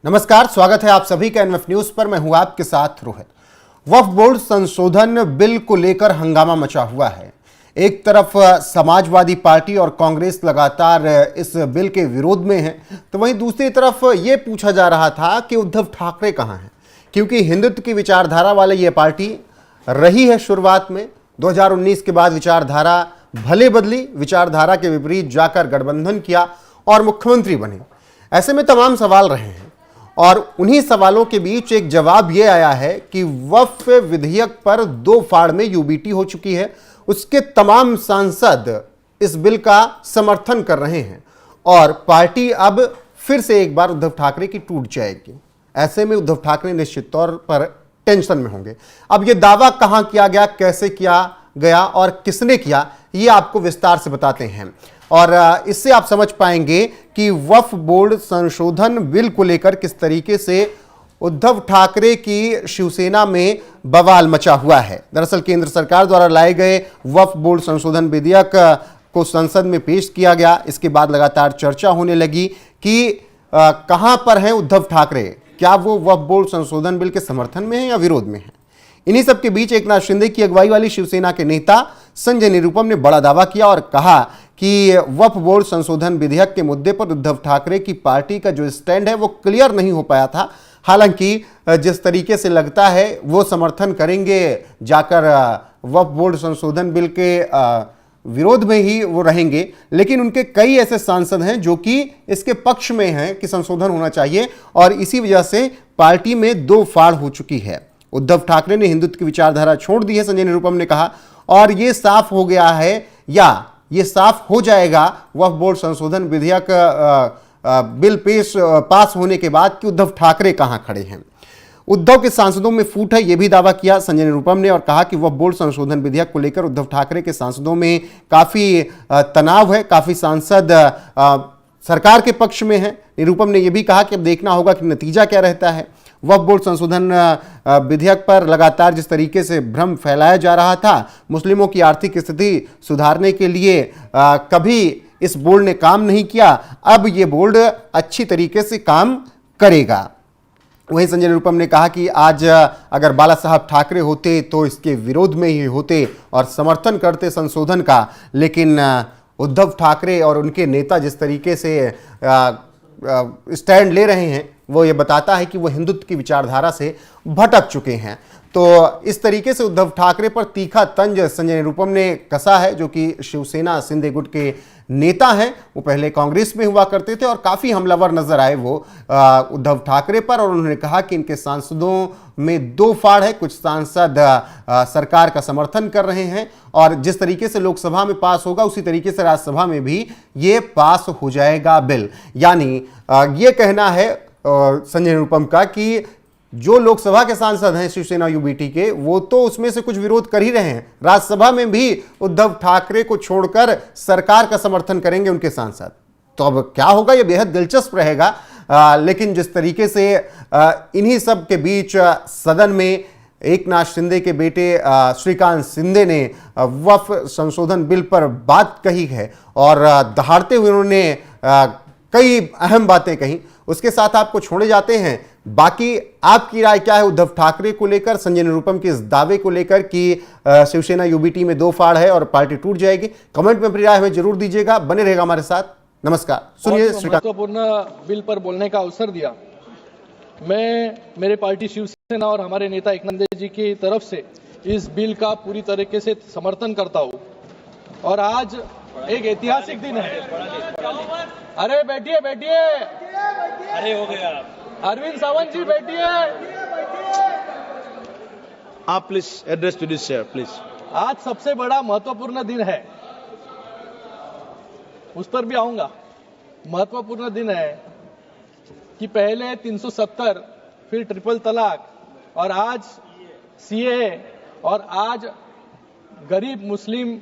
नमस्कार, स्वागत है आप सभी का एनएफ न्यूज पर। मैं हूं आपके साथ रोहित। वक्फ बोर्ड संशोधन बिल को लेकर हंगामा मचा हुआ है। एक तरफ समाजवादी पार्टी और कांग्रेस लगातार इस बिल के विरोध में है, तो वहीं दूसरी तरफ ये पूछा जा रहा था कि उद्धव ठाकरे कहां हैं, क्योंकि हिंदुत्व की विचारधारा वाले ये पार्टी रही है। शुरुआत में 2019 के बाद विचारधारा भले बदली, विचारधारा के विपरीत जाकर गठबंधन किया और मुख्यमंत्री बने। ऐसे में तमाम सवाल रहे हैं और उन्हीं सवालों के बीच एक जवाब यह आया है कि वक्फ विधेयक पर 2 फाड़ में यूबीटी हो चुकी है। उसके तमाम सांसद इस बिल का समर्थन कर रहे हैं और पार्टी अब फिर से एक बार उद्धव ठाकरे की टूट जाएगी। ऐसे में उद्धव ठाकरे निश्चित तौर पर टेंशन में होंगे। अब यह दावा कहां किया गया, कैसे किया गया और किसने किया, ये आपको विस्तार से बताते हैं और इससे आप समझ पाएंगे कि वक्फ बोर्ड संशोधन बिल को लेकर किस तरीके से उद्धव ठाकरे की शिवसेना में बवाल मचा हुआ है। दरअसल केंद्र सरकार द्वारा लाए गए वक्फ बोर्ड संशोधन विधेयक को संसद में पेश किया गया। इसके बाद लगातार चर्चा होने लगी कि कहां पर हैं उद्धव ठाकरे, क्या वो वक्फ बोर्ड संशोधन बिल के समर्थन में है या विरोध में है। इन्हीं सब के बीच एकनाथ शिंदे की अगुवाई वाली शिवसेना के नेता संजय निरुपम ने बड़ा दावा किया और कहा कि वक्फ बोर्ड संशोधन विधेयक के मुद्दे पर उद्धव ठाकरे की पार्टी का जो स्टैंड है वो क्लियर नहीं हो पाया था। हालांकि जिस तरीके से लगता है वो समर्थन करेंगे, जाकर वक्फ बोर्ड संशोधन बिल के विरोध में ही वो रहेंगे, लेकिन उनके कई ऐसे सांसद हैं जो कि इसके पक्ष में हैं कि संशोधन होना चाहिए और इसी वजह से पार्टी में 2 फाड़ हो चुकी है। उद्धव ठाकरे ने हिंदुत्व की विचारधारा छोड़ दी है, संजय निरुपम ने कहा, और ये साफ हो गया है या ये साफ हो जाएगा वक्फ बोर्ड संशोधन विधेयक बिल पास होने के बाद कि उद्धव ठाकरे कहां खड़े हैं। उद्धव के सांसदों में फूट है, यह भी दावा किया संजय निरुपम ने और कहा कि वक्फ बोर्ड संशोधन विधेयक को लेकर उद्धव ठाकरे के सांसदों में काफी तनाव है, काफी सांसद सरकार के पक्ष में है। निरुपम ने यह भी कहा कि अब देखना होगा कि नतीजा क्या रहता है। वक्फ बोर्ड संशोधन विधेयक पर लगातार जिस तरीके से भ्रम फैलाया जा रहा था, मुस्लिमों की आर्थिक स्थिति सुधारने के लिए कभी इस बोर्ड ने काम नहीं किया, अब ये बोर्ड अच्छी तरीके से काम करेगा। वहीं संजय निरुपम ने कहा कि आज अगर बाला साहब ठाकरे होते तो इसके विरोध में ही होते और समर्थन करते संशोधन का, लेकिन उद्धव ठाकरे और उनके नेता जिस तरीके से स्टैंड ले रहे हैं वो ये बताता है कि वो हिंदुत्व की विचारधारा से भटक चुके हैं। तो इस तरीके से उद्धव ठाकरे पर तीखा तंज संजय निरुपम ने कसा है, जो कि शिवसेना शिंदे गुट के नेता हैं। वो पहले कांग्रेस में हुआ करते थे और काफ़ी हमलावर नजर आए वो उद्धव ठाकरे पर, और उन्होंने कहा कि इनके सांसदों में 2 फाड़ है। कुछ सांसद सरकार का समर्थन कर रहे हैं और जिस तरीके से लोकसभा में पास होगा उसी तरीके से राज्यसभा में भी ये पास हो जाएगा बिल। यानी ये कहना है संजय निरुपम का कि जो लोकसभा के सांसद हैं शिवसेना यूबीटी के, वो तो उसमें से कुछ विरोध कर ही रहे हैं। राज्यसभा में भी उद्धव ठाकरे को छोड़कर सरकार का समर्थन करेंगे उनके सांसद। तो अब क्या होगा ये बेहद दिलचस्प रहेगा। लेकिन जिस तरीके से इन्हीं सब के बीच सदन में एकनाथ शिंदे के बेटे श्रीकांत शिंदे ने वक्फ संशोधन बिल पर बात कही है और दहाड़ते हुए उन्होंने कई अहम बातें कही। उसके साथ आपको छोड़े जाते हैं। बाकी आपकी राय क्या है उद्धव ठाकरे को लेकर, संजय निरुपम के इस दावे को लेकर कि शिवसेना यूबीटी में 2 फाड़ है और पार्टी टूट जाएगी? कमेंट में अपनी राय हमें जरूर दीजिएगा, बने रहेगा हमारे साथ। नमस्कार। सुनिए श्रीकांत। महत्वपूर्ण बिल पर बोलने का अवसर दिया। मैं मेरे पार्टी शिवसेना और हमारे नेता एकनाथ जी की तरफ से इस बिल का पूरी तरीके से समर्थन करता हूँ और आज एक ऐतिहासिक दिन है। अरे बैठिए बैठिए, अरे हो गया अरविंद सावंत जी बैठिए। आप please address to this chair please. आज सबसे बड़ा महत्वपूर्ण दिन है, उस पर भी आऊंगा। महत्वपूर्ण दिन है कि पहले 370, फिर ट्रिपल तलाक और आज सीएए और आज गरीब मुस्लिम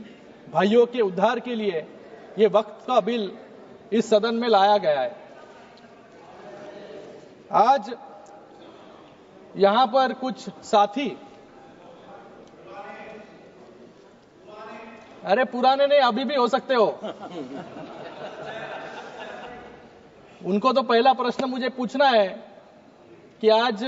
भाइयों के उद्धार के लिए ये वक्त का बिल इस सदन में लाया गया है। आज यहां पर कुछ साथी, अरे पुराने नहीं अभी भी हो सकते हो, उनको तो पहला प्रश्न मुझे पूछना है कि आज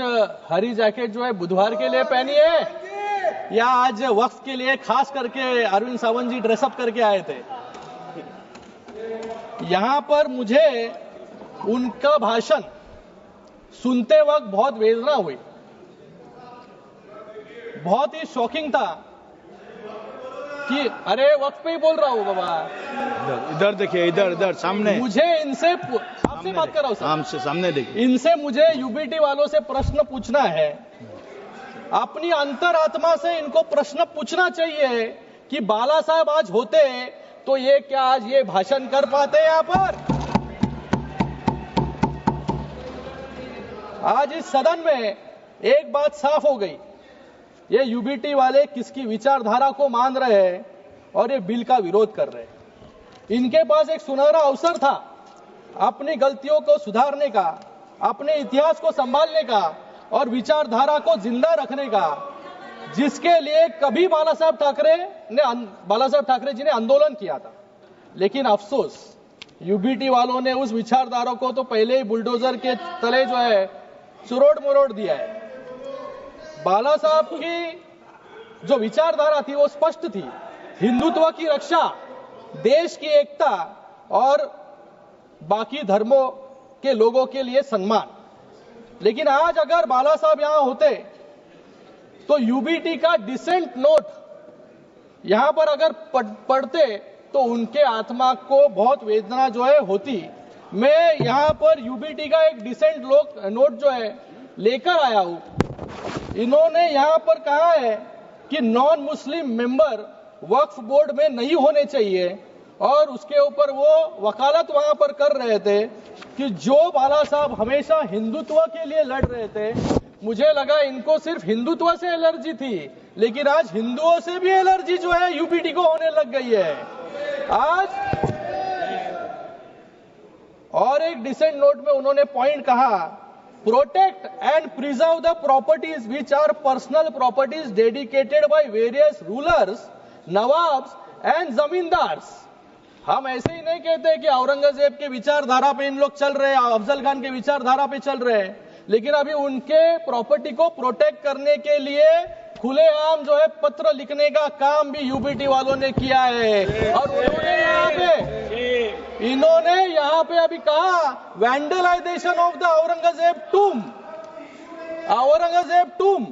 हरी जैकेट जो है बुधवार के लिए पहनी है या आज वक्फ के लिए खास करके अरविंद सावंत जी ड्रेसअप करके आए थे। यहां पर मुझे उनका भाषण सुनते वक्त बहुत वेदना हुई, बहुत ही शॉकिंग था कि अरे वक्त पे ही बोल रहा हूं बाबा। इधर देखिए, इधर इधर सामने। मुझे इनसे आपसे बात कर रहा हूं सर, हमसे सामने देखिए। इनसे मुझे यूबीटी वालों से प्रश्न पूछना है। अपनी अंतरात्मा से इनको प्रश्न पूछना चाहिए कि बाला साहब आज होते तो ये क्या आज ये भाषण कर पाते यहां पर? आज इस सदन में एक बात साफ हो गई, ये यूबीटी वाले किसकी विचारधारा को मान रहे हैं और ये बिल का विरोध कर रहे हैं। इनके पास एक सुनहरा अवसर था अपनी गलतियों को सुधारने का, अपने इतिहास को संभालने का और विचारधारा को जिंदा रखने का, जिसके लिए कभी बाला साहब ठाकरे जी ने आंदोलन किया था। लेकिन अफसोस यूबीटी वालों ने उस विचारधारा को तो पहले ही बुलडोजर के तले जो है चुरोड़ मरोड़ दिया है। बाला साहब की जो विचारधारा थी वो स्पष्ट थी, हिंदुत्व की रक्षा, देश की एकता और बाकी धर्मों के लोगों के लिए सम्मान। लेकिन आज अगर बाला साहब यहां होते तो यूबीटी का डिसेंट नोट यहां पर अगर पढ़ते तो उनके आत्मा को बहुत वेदना जो है होती। मैं यहां पर यूबीटी का एक डिसेंट नोट जो है लेकर आया हूं। इन्होंने यहां पर कहा है कि नॉन मुस्लिम मेंबर वक्फ बोर्ड में नहीं होने चाहिए और उसके ऊपर वो वकालत वहां पर कर रहे थे कि जो बाला साहब हमेशा हिंदुत्व के लिए लड़ रहे थे। मुझे लगा इनको सिर्फ हिंदुत्व से एलर्जी थी, लेकिन आज हिंदुओं से भी एलर्जी जो है यूबीटी को होने लग गई है आज। और एक डिसेंट नोट में उन्होंने पॉइंट कहा, protect and preserve the properties which are personal properties dedicated by various rulers, nawabs and zamindars. हम ऐसे ही नहीं कहते कि औरंगजेब के विचारधारा पे इन लोग चल रहे हैं, अफजल खान के विचारधारा पे चल रहे हैं, लेकिन अभी उनके प्रॉपर्टी को प्रोटेक्ट करने के लिए खुलेआम जो है पत्र लिखने का काम भी यूबीटी वालों ने किया है। और इन्होंने यहां पे अभी कहा वैंडलाइजेशन ऑफ द औरंगजेब टूम,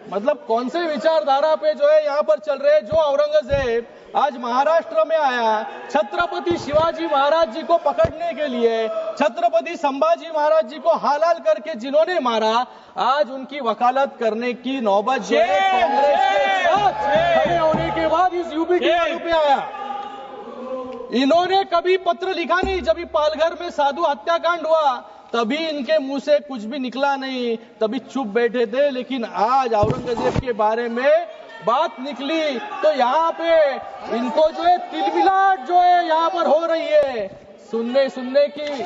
मतलब कौन से विचारधारा पे जो है यहां पर चल रहे हैं। जो औरंगजेब आज महाराष्ट्र में आया छत्रपति शिवाजी महाराज जी को पकड़ने के लिए, छत्रपति संभाजी महाराज जी को हालाल करके जिन्होंने मारा, आज उनकी वकालत करने की नौबत जो है कांग्रेस के साथ खड़े होने के बाद इस यूबीटी वालों पे आया। इन्होंने कभी पत्र लिखा नहीं। जब पालघर में साधु हत्याकांड हुआ तभी इनके मुंह से कुछ भी निकला नहीं, तभी चुप बैठे थे। लेकिन आज औरंगजेब के बारे में बात निकली तो यहाँ पे इनको जो है तिलमिलाट जो है यहाँ पर हो रही है। सुनने की